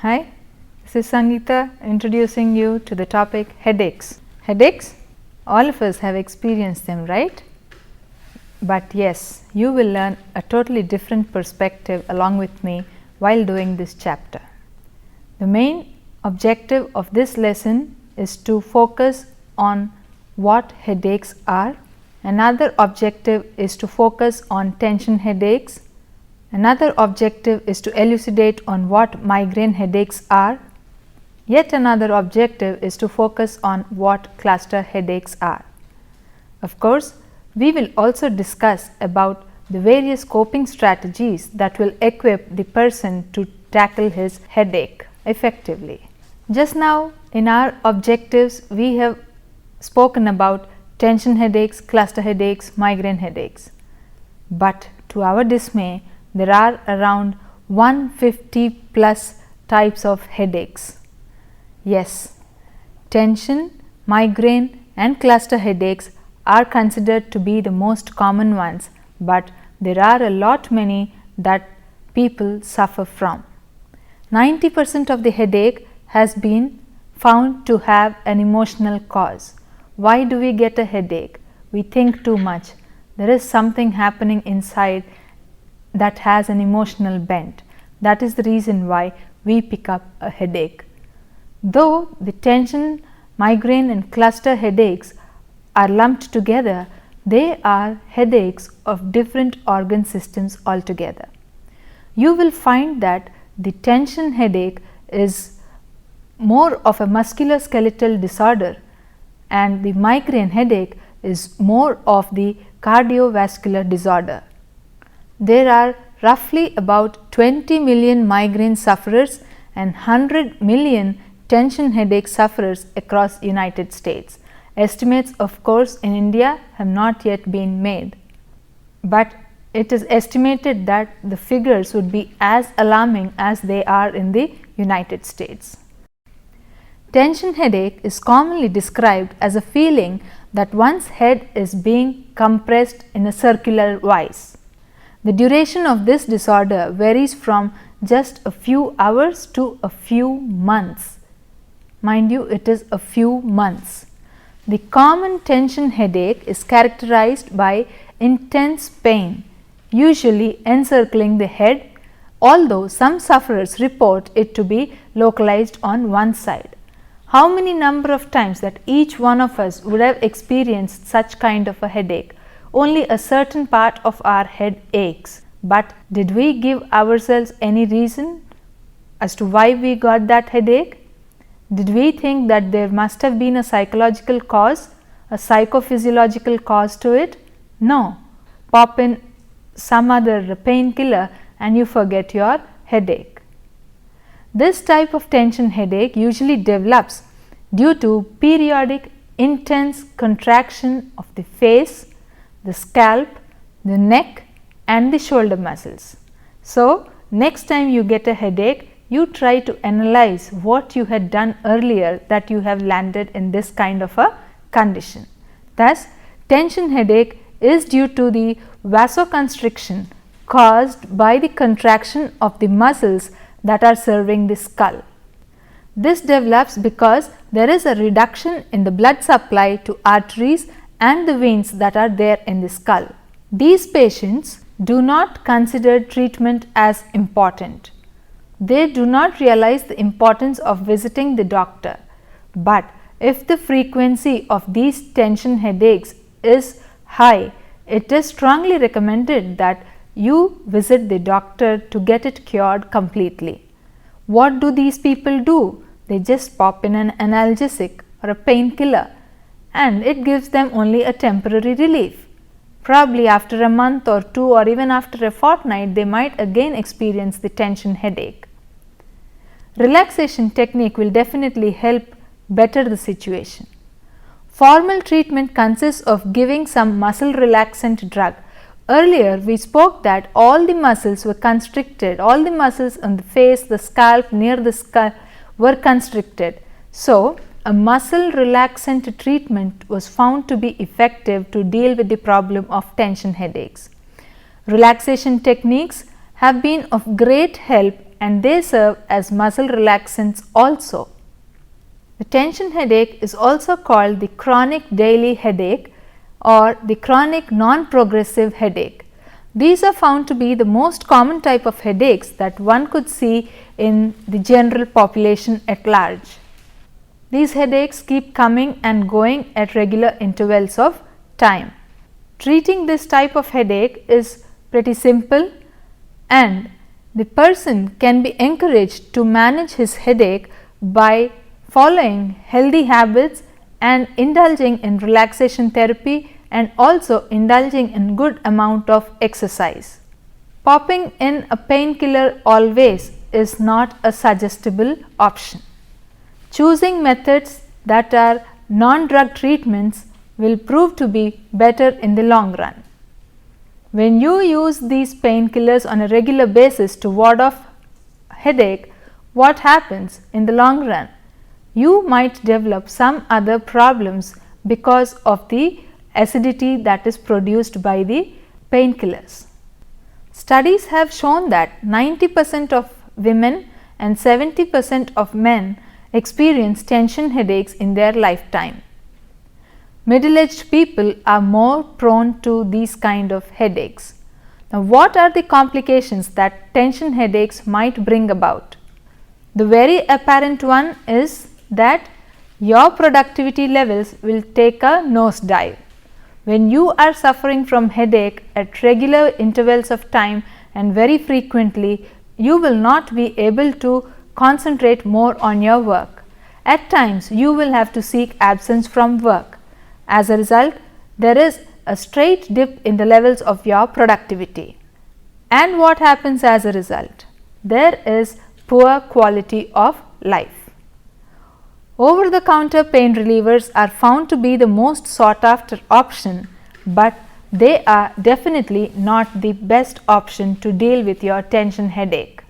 Hi, this is Sangeeta introducing you to the topic headaches. Headaches, all of us have experienced them, right? But yes, you will learn a totally different perspective along with me while doing this chapter. The main objective of this lesson is to focus on what headaches are. Another objective is to focus on tension headaches. Another objective is to elucidate on what migraine headaches are. Yet another objective is to focus on what cluster headaches are. Of course, we will also discuss about the various coping strategies that will equip the person to tackle his headache effectively. Just now in our objectives, we have spoken about tension headaches, cluster headaches, migraine headaches. But to our dismay, there are around 150 plus types of headaches. Yes, tension, migraine and cluster headaches are considered to be the most common ones, but there are a lot many that people suffer from. 90% of the headache has been found to have an emotional cause. Why do we get a headache? We think too much. There is something happening inside that has an emotional bent. That is the reason why we pick up a headache. Though the tension, migraine and cluster headaches are lumped together, they are headaches of different organ systems altogether. You will find that the tension headache is more of a musculoskeletal disorder and the migraine headache is more of the cardiovascular disorder. There are roughly about 20 million migraine sufferers and 100 million tension headache sufferers across United States. Estimates of course in India have not yet been made, but it is estimated that the figures would be as alarming as they are in the United States. Tension headache is commonly described as a feeling that one's head is being compressed in a circular vice. The duration of this disorder varies from just a few hours to a few months. Mind you, it is a few months. The common tension headache is characterized by intense pain, usually encircling the head, although some sufferers report it to be localized on one side. How many number of times that each one of us would have experienced such kind of a headache? Only a certain part of our head aches, but did we give ourselves any reason as to why we got that headache? Did we think that there must have been a psychological cause, a psychophysiological cause to it? No. Pop in some other painkiller and you forget your headache. This type of tension headache usually develops due to periodic intense contraction of the face, the scalp, the neck and the shoulder muscles. So, next time you get a headache, you try to analyze what you had done earlier that you have landed in this kind of a condition. Thus, tension headache is due to the vasoconstriction caused by the contraction of the muscles that are serving the skull. This develops because there is a reduction in the blood supply to arteries and the veins that are there in the skull. These patients do not consider treatment as important. They do not realize the importance of visiting the doctor, but if the frequency of these tension headaches is high, it is strongly recommended that you visit the doctor to get it cured completely. What do these people do? They just pop in an analgesic or a painkiller and it gives them only a temporary relief. Probably after a month or two or even after a fortnight, they might again experience the tension headache. Relaxation technique will definitely help better the situation. Formal treatment consists of giving some muscle relaxant drug. Earlier we spoke that all the muscles were constricted, all the muscles on the face, the scalp, near the skull were constricted. So, a muscle relaxant treatment was found to be effective to deal with the problem of tension headaches. Relaxation techniques have been of great help and they serve as muscle relaxants also. The tension headache is also called the chronic daily headache or the chronic non-progressive headache. These are found to be the most common type of headaches that one could see in the general population at large. These headaches keep coming and going at regular intervals of time. Treating this type of headache is pretty simple, and the person can be encouraged to manage his headache by following healthy habits and indulging in relaxation therapy and also indulging in good amount of exercise. Popping in a painkiller always is not a suggestible option. Choosing methods that are non-drug treatments will prove to be better in the long run. When you use these painkillers on a regular basis to ward off headache, what happens in the long run? You might develop some other problems because of the acidity that is produced by the painkillers. Studies have shown that 90% of women and 70% of men experience tension headaches in their lifetime. Middle-aged people are more prone to these kind of headaches. Now, what are the complications that tension headaches might bring about? The very apparent one is that your productivity levels will take a nosedive. When you are suffering from headache at regular intervals of time and very frequently, you will not be able to concentrate more on your work. At times, you will have to seek absence from work. As a result, there is a straight dip in the levels of your productivity. And what happens as a result? There is poor quality of life. Over the counter pain relievers are found to be the most sought after option, but they are definitely not the best option to deal with your tension headache.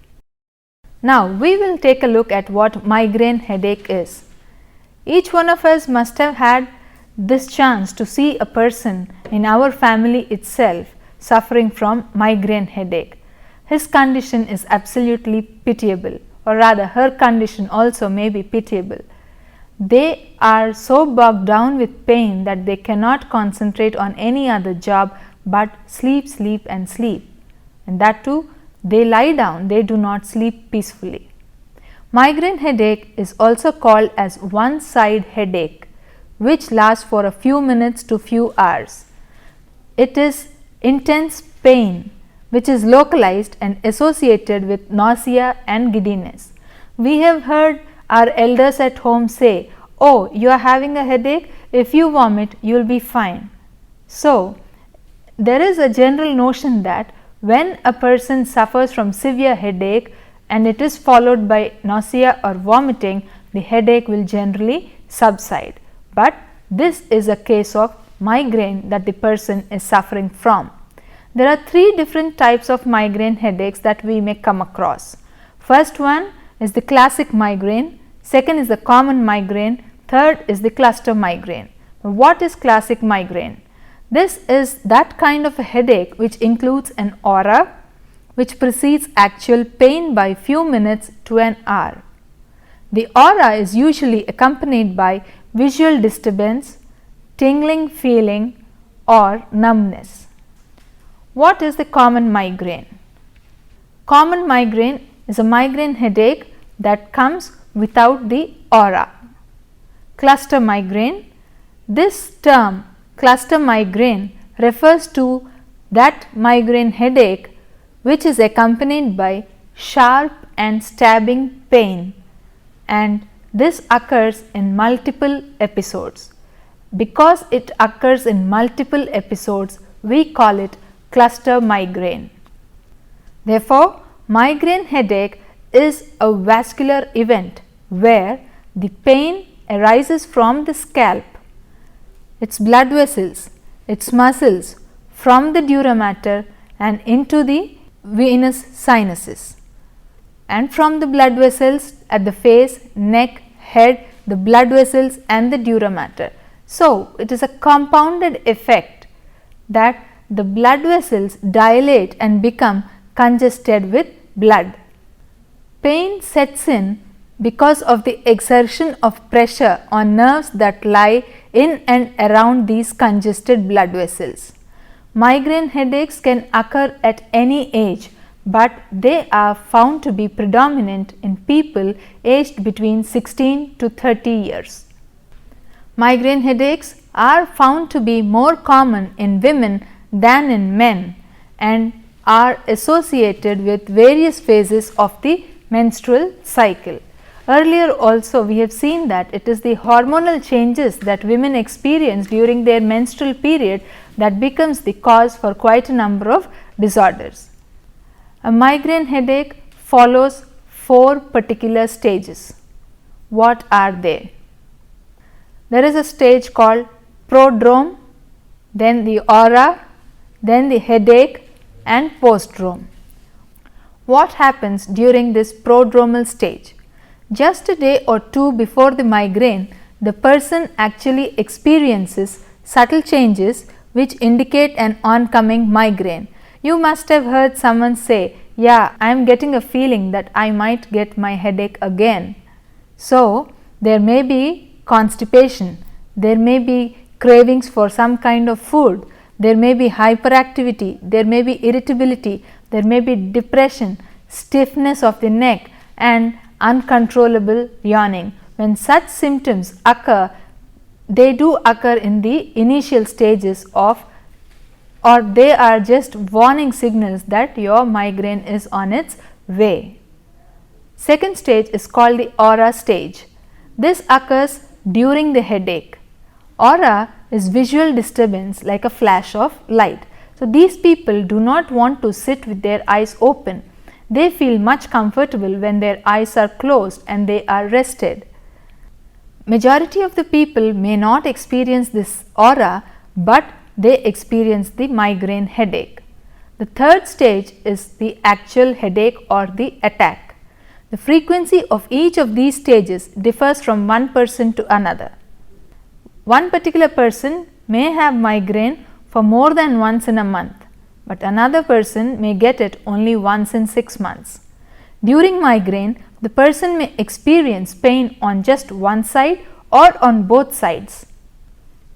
Now, we will take a look at what migraine headache is. Each one of us must have had this chance to see a person in our family itself suffering from migraine headache. His condition is absolutely pitiable, or rather her condition also may be pitiable. They are so bogged down with pain that they cannot concentrate on any other job but sleep, sleep and sleep, and that too they lie down, they do not sleep peacefully. Migraine headache is also called as one side headache, which lasts for a few minutes to few hours. It is intense pain which is localized and associated with nausea and giddiness. We have heard our elders at home say, "Oh, you are having a headache, if you vomit you will be fine." So, there is a general notion that when a person suffers from severe headache and it is followed by nausea or vomiting, the headache will generally subside. But this is a case of migraine that the person is suffering from. There are three different types of migraine headaches that we may come across. First one is the classic migraine, second is the common migraine, third is the cluster migraine. What is classic migraine? This is that kind of a headache which includes an aura which precedes actual pain by few minutes to an hour. The aura is usually accompanied by visual disturbance, tingling feeling or numbness. What is the common migraine? Common migraine is a migraine headache that comes without the aura. Cluster migraine, this term cluster migraine refers to that migraine headache which is accompanied by sharp and stabbing pain, and this occurs in multiple episodes. Because it occurs in multiple episodes, we call it cluster migraine. Therefore, migraine headache is a vascular event where the pain arises from the scalp, its blood vessels, its muscles, from the dura mater and into the venous sinuses, and from the blood vessels at the face, neck, head, the blood vessels and the dura mater. So, it is a compounded effect that the blood vessels dilate and become congested with blood. Pain sets in because of the exertion of pressure on nerves that lie in and around these congested blood vessels. Migraine headaches can occur at any age, but they are found to be predominant in people aged between 16 to 30 years. Migraine headaches are found to be more common in women than in men and are associated with various phases of the menstrual cycle. Earlier also we have seen that it is the hormonal changes that women experience during their menstrual period that becomes the cause for quite a number of disorders. A migraine headache follows 4 particular stages. What are they? There is a stage called prodrome, then the aura, then the headache and postdrome. What happens during this prodromal stage? Just a day or two before the migraine, the person actually experiences subtle changes which indicate an oncoming migraine. You must have heard someone say, "Yeah, I am getting a feeling that I might get my headache again." So, there may be constipation, there may be cravings for some kind of food, there may be hyperactivity, there may be irritability, there may be depression, stiffness of the neck and uncontrollable yawning. When such symptoms occur, they do occur in the initial stages of, or they are just warning signals that your migraine is on its way. Second stage is called the aura stage. This occurs during the headache. Aura is visual disturbance like a flash of light. So, these people do not want to sit with their eyes open. They feel much comfortable when their eyes are closed and they are rested. Majority of the people may not experience this aura, but they experience the migraine headache. The third stage is the actual headache or the attack. The frequency of each of these stages differs from one person to another. One particular person may have migraine for more than once in a month, but another person may get it only once in 6 months. During migraine, the person may experience pain on just one side or on both sides.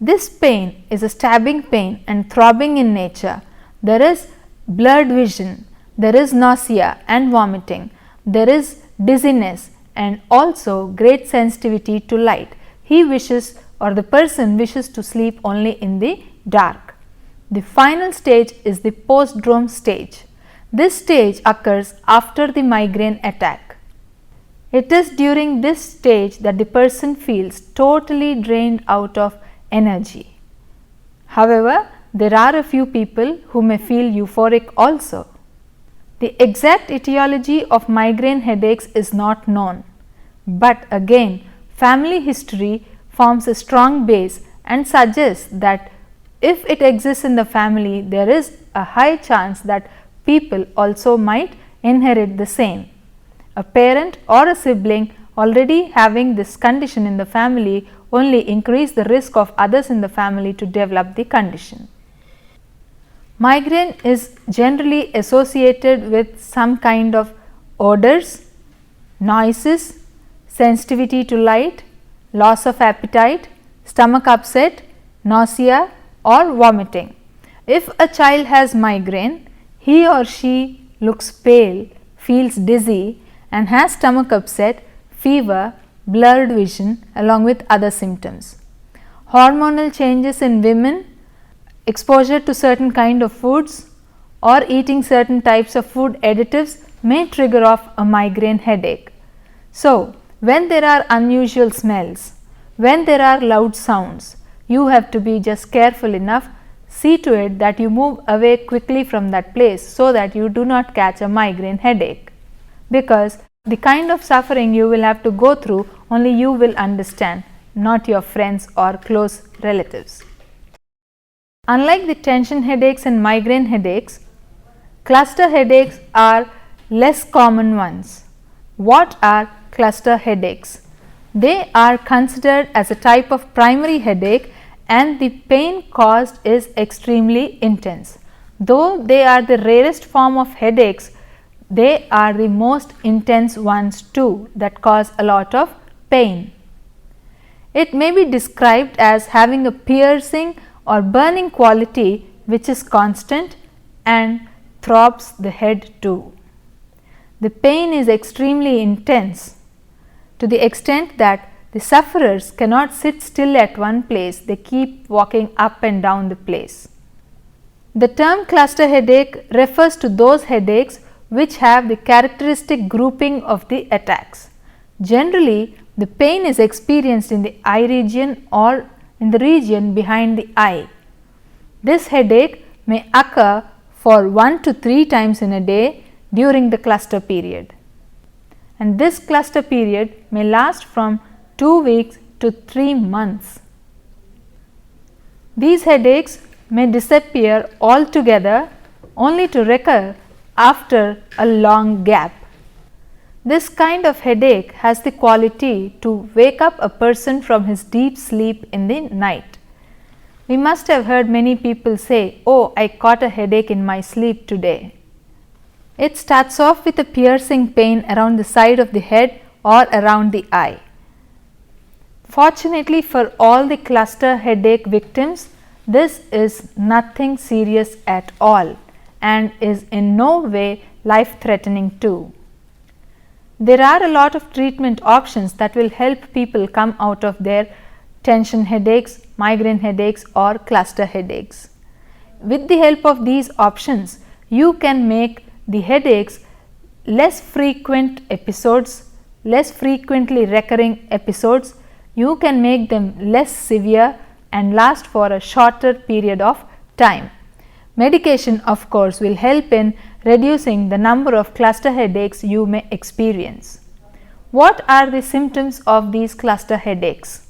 This pain is a stabbing pain and throbbing in nature. There is blurred vision, there is nausea and vomiting, there is dizziness and also great sensitivity to light. He wishes, or the person wishes, to sleep only in the dark. The final stage is the postdrome stage. This stage occurs after the migraine attack. It is during this stage that the person feels totally drained out of energy. However, there are a few people who may feel euphoric also. The exact etiology of migraine headaches is not known, but again family history forms a strong base and suggests that if it exists in the family, there is a high chance that people also might inherit the same. A parent or a sibling already having this condition in the family only increase the risk of others in the family to develop the condition. Migraine is generally associated with some kind of odors, noises, sensitivity to light, loss of appetite, stomach upset, nausea or vomiting. If a child has migraine, he or she looks pale, feels dizzy and has stomach upset, fever, blurred vision along with other symptoms. Hormonal changes in women, exposure to certain kind of foods or eating certain types of food additives may trigger off a migraine headache. So, when there are unusual smells, when there are loud sounds, you have to be just careful enough, see to it that you move away quickly from that place so that you do not catch a migraine headache, because the kind of suffering you will have to go through only you will understand, not your friends or close relatives. Unlike the tension headaches and migraine headaches, cluster headaches are less common ones. What are cluster headaches? They are considered as a type of primary headache and the pain caused is extremely intense. Though they are the rarest form of headaches, They are the most intense ones too that cause a lot of pain. It may be described as having a piercing or burning quality which is constant and throbs the head too. The pain is extremely intense to the extent that the sufferers cannot sit still at one place, they keep walking up and down the place. The term cluster headache refers to those headaches which have the characteristic grouping of the attacks. Generally, the pain is experienced in the eye region or in the region behind the eye. This headache may occur for 1 to 3 times in a day during the cluster period, and this cluster period may last from 2 weeks to 3 months. These headaches may disappear altogether only to recur after a long gap. This kind of headache has the quality to wake up a person from his deep sleep in the night. We must have heard many people say, "Oh, I caught a headache in my sleep today." It starts off with a piercing pain around the side of the head or around the eye. Fortunately for all the cluster headache victims, this is nothing serious at all and is in no way life threatening too. There are a lot of treatment options that will help people come out of their tension headaches, migraine headaches or cluster headaches. With the help of these options, you can make the headaches less frequent episodes, less frequently recurring episodes. You can make them less severe and last for a shorter period of time. Medication, of course, will help in reducing the number of cluster headaches you may experience. What are the symptoms of these cluster headaches?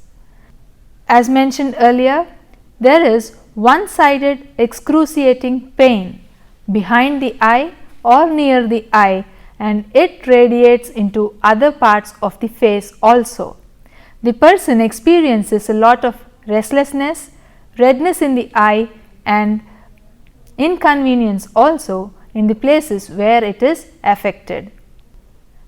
As mentioned earlier, there is one-sided excruciating pain behind the eye or near the eye, and it radiates into other parts of the face also. The person experiences a lot of restlessness, redness in the eye and inconvenience also in the places where it is affected.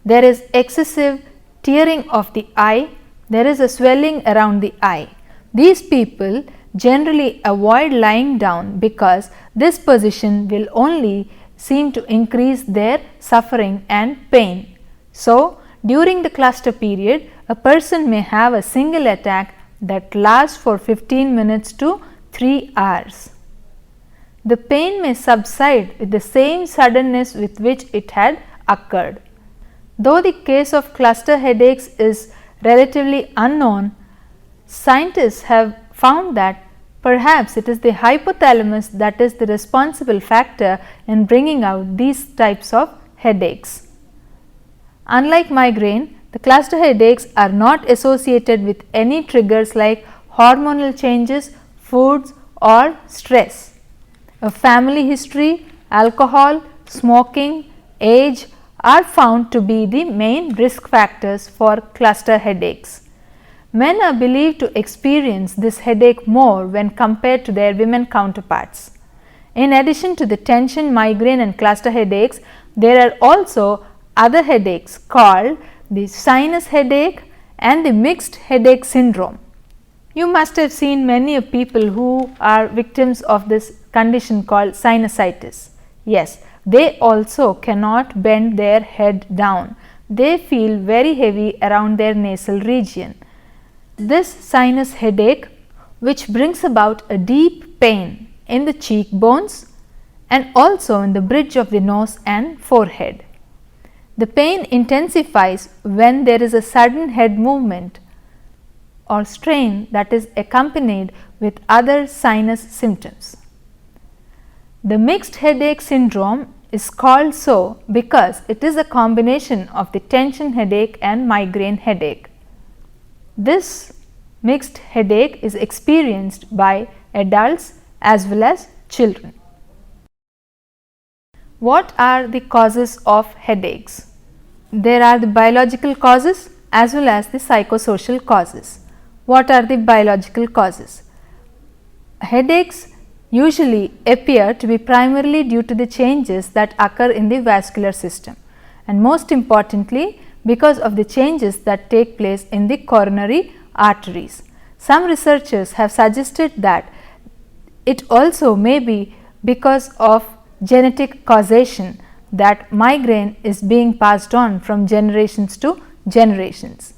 There is excessive tearing of the eye, there is a swelling around the eye. These people generally avoid lying down because this position will only seem to increase their suffering and pain. So, during the cluster period, a person may have a single attack that lasts for 15 minutes to 3 hours. The pain may subside with the same suddenness with which it had occurred. Though the case of cluster headaches is relatively unknown, scientists have found that perhaps it is the hypothalamus that is the responsible factor in bringing out these types of headaches. Unlike migraine, the cluster headaches are not associated with any triggers like hormonal changes, foods or stress. A family history, alcohol, smoking, age are found to be the main risk factors for cluster headaches. Men are believed to experience this headache more when compared to their women counterparts. In addition to the tension, migraine and cluster headaches, there are also other headaches called the sinus headache and the mixed headache syndrome. You must have seen many people who are victims of this condition called sinusitis. Yes, they also cannot bend their head down. They feel very heavy around their nasal region. This sinus headache, which brings about a deep pain in the cheekbones and also in the bridge of the nose and forehead. The pain intensifies when there is a sudden head movement or strain that is accompanied with other sinus symptoms. The mixed headache syndrome is called so because it is a combination of the tension headache and migraine headache. This mixed headache is experienced by adults as well as children. What are the causes of headaches? There are the biological causes as well as the psychosocial causes. What are the biological causes? Headaches usually appear to be primarily due to the changes that occur in the vascular system, and most importantly because of the changes that take place in the coronary arteries. Some researchers have suggested that it also may be because of genetic causation that migraine is being passed on from generations to generations.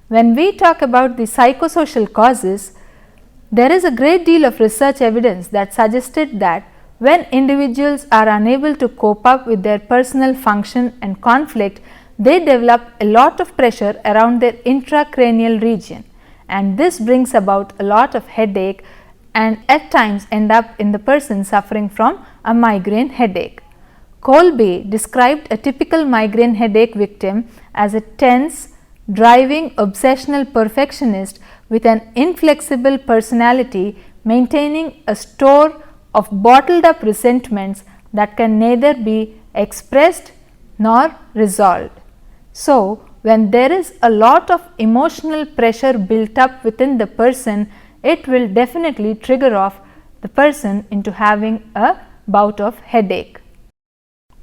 When we talk about the psychosocial causes, there is a great deal of research evidence that suggested that when individuals are unable to cope up with their personal function and conflict, they develop a lot of pressure around their intracranial region, and this brings about a lot of headache and at times end up in the person suffering from a migraine headache. Kolbe described a typical migraine headache victim as a tense, driving, obsessional perfectionist with an inflexible personality, maintaining a store of bottled up resentments that can neither be expressed nor resolved. So, when there is a lot of emotional pressure built up within the person, it will definitely trigger off the person into having a bout of headache.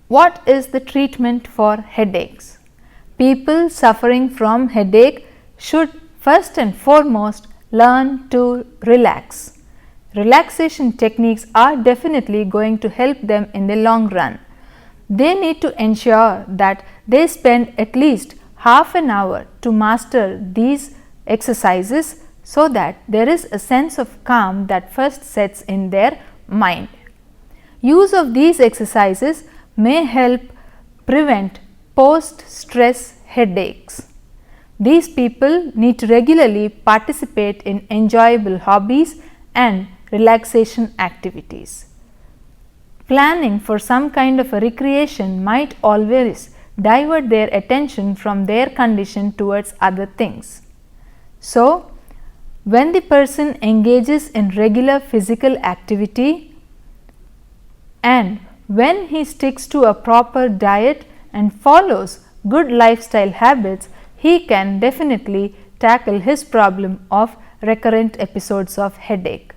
What is the treatment for headaches? People suffering from headache should first and foremost learn to relax. Relaxation techniques are definitely going to help them in the long run. They need to ensure that they spend at least half an hour to master these exercises so that there is a sense of calm that first sets in their mind. Use of these exercises may help prevent post-stress headaches. These people need to regularly participate in enjoyable hobbies and relaxation activities. Planning for some kind of a recreation might always divert their attention from their condition towards other things. So, when the person engages in regular physical activity and when he sticks to a proper diet and follows good lifestyle habits, he can definitely tackle his problem of recurrent episodes of headache.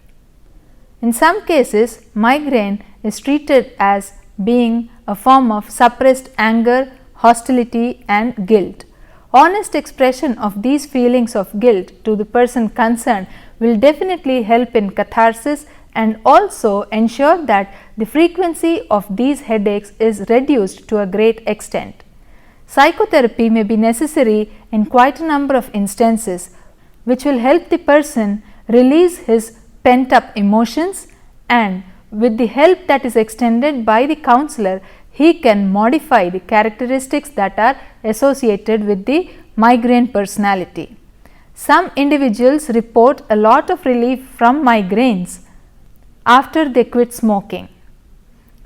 In some cases, migraine is treated as being a form of suppressed anger, hostility and guilt. Honest expression of these feelings of guilt to the person concerned will definitely help in catharsis and also ensure that the frequency of these headaches is reduced to a great extent. Psychotherapy may be necessary in quite a number of instances, which will help the person release his pent up emotions, and with the help that is extended by the counselor, he can modify the characteristics that are associated with the migraine personality. Some individuals report a lot of relief from migraines after they quit smoking.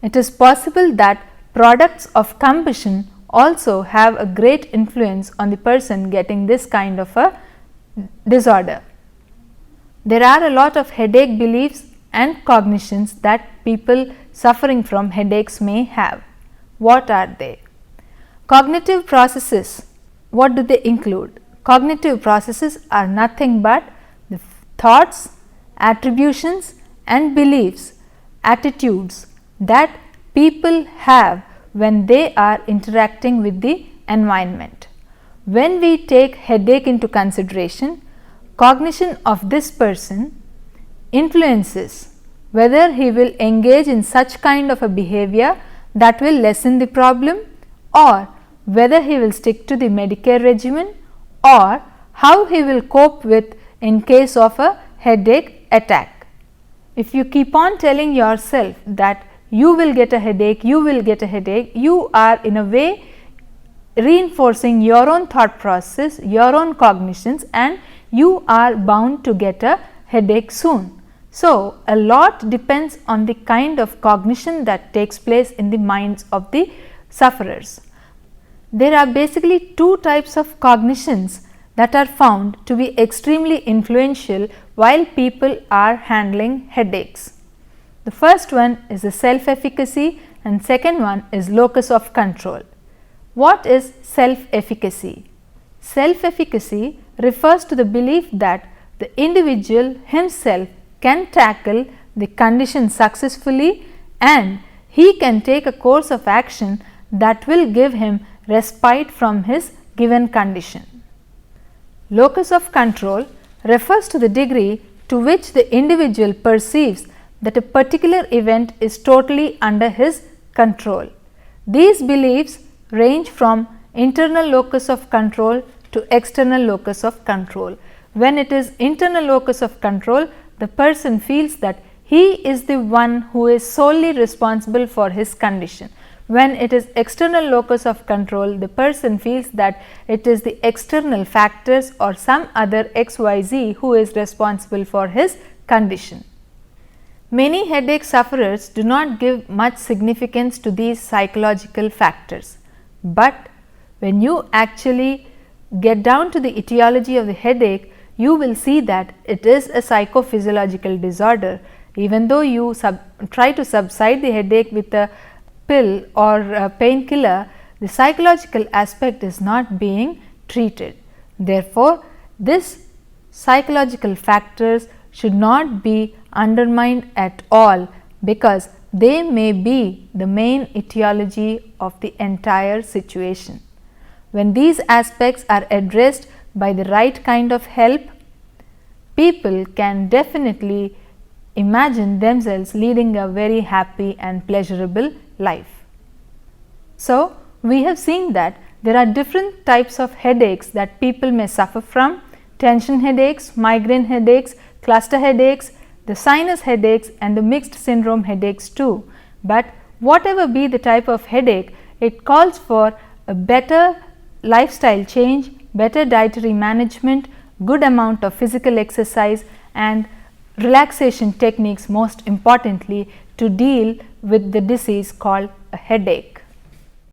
It is possible that products of combustion also have a great influence on the person getting this kind of a disorder. There are a lot of headache beliefs and cognitions that people suffering from headaches may have. What are they? Cognitive processes, what do they include? Cognitive processes are nothing but the thoughts, attributions and beliefs, attitudes that people have when they are interacting with the environment. When we take headache into consideration, cognition of this person influences whether he will engage in such kind of a behavior that will lessen the problem, or whether he will stick to the Medicare regimen, or how he will cope with in case of a headache attack. If you keep on telling yourself that you will get a headache, you will get a headache, you are in a way reinforcing your own thought process, your own cognitions, and you are bound to get a headache soon. So, a lot depends on the kind of cognition that takes place in the minds of the sufferers. There are basically two types of cognitions that are found to be extremely influential while people are handling headaches. The first one is the self-efficacy and second one is locus of control. What is self-efficacy? Self-efficacy refers to the belief that the individual himself can tackle the condition successfully, and he can take a course of action that will give him respite from his given condition. Locus of control refers to the degree to which the individual perceives that a particular event is totally under his control. These beliefs range from internal locus of control to external locus of control. When it is internal locus of control, the person feels that he is the one who is solely responsible for his condition. When it is external locus of control, the person feels that it is the external factors or some other XYZ who is responsible for his condition. Many headache sufferers do not give much significance to these psychological factors, but when you actually get down to the etiology of the headache, you will see that it is a psychophysiological disorder. Even though you try to subside the headache with a pill or a painkiller, the psychological aspect is not being treated. Therefore, these psychological factors should not be undermined at all, because they may be the main etiology of the entire situation. When these aspects are addressed by the right kind of help, people can definitely imagine themselves leading a very happy and pleasurable life. So, we have seen that there are different types of headaches that people may suffer from: tension headaches, migraine headaches, cluster headaches, the sinus headaches, and the mixed syndrome headaches too. But whatever be the type of headache, it calls for a better lifestyle change, better dietary management, good amount of physical exercise, and relaxation techniques, most importantly, to deal with the disease called a headache.